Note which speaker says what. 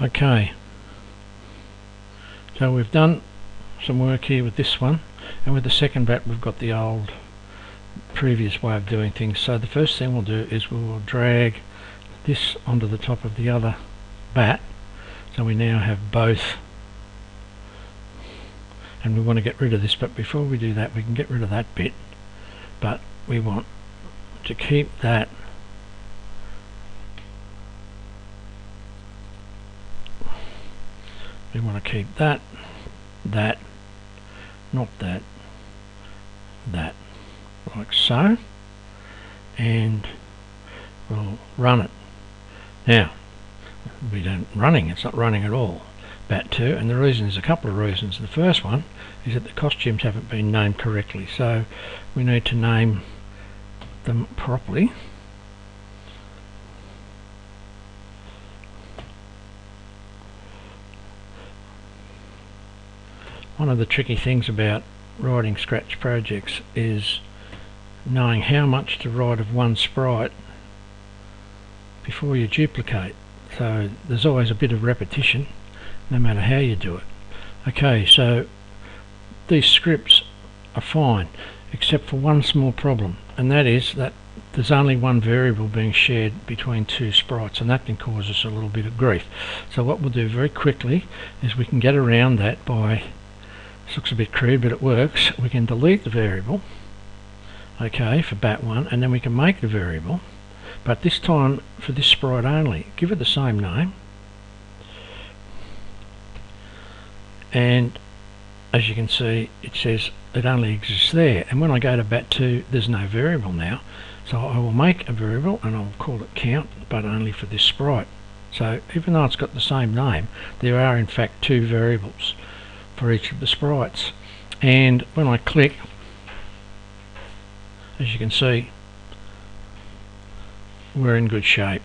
Speaker 1: Okay, so we've done some work here with this one, and with the second bat we've got the old previous way of doing things. So the first thing we'll do is we will drag this onto the top of the other bat, so we now have both, and we want to get rid of this, but before we do that we can get rid of that bit, but we want to keep that that, not that, that, like so, and we'll run it. Now we don't running, it's not running at all, bat 2, and the reason is a couple of reasons. The first one is that the costumes haven't been named correctly, so we need to name them properly. One of the tricky things about writing Scratch projects is knowing how much to write of one sprite before you duplicate. So there's always a bit of repetition no matter how you do it. Okay, so these scripts are fine except for one small problem, and that is that there's only one variable being shared between two sprites, and that can cause us a little bit of grief. So what we'll do very quickly is we can get around that by, this looks a bit crude but it works, we can delete the variable, okay, for bat 1, and then we can make the variable, but this time for this sprite only, give it the same name, and as you can see it says it only exists there, and when I go to bat 2 there's no variable now, so I will make a variable and I'll call it count, but only for this sprite. So even though it's got the same name, there are in fact two variables for each of the sprites, and when I click, as you can see, we're in good shape.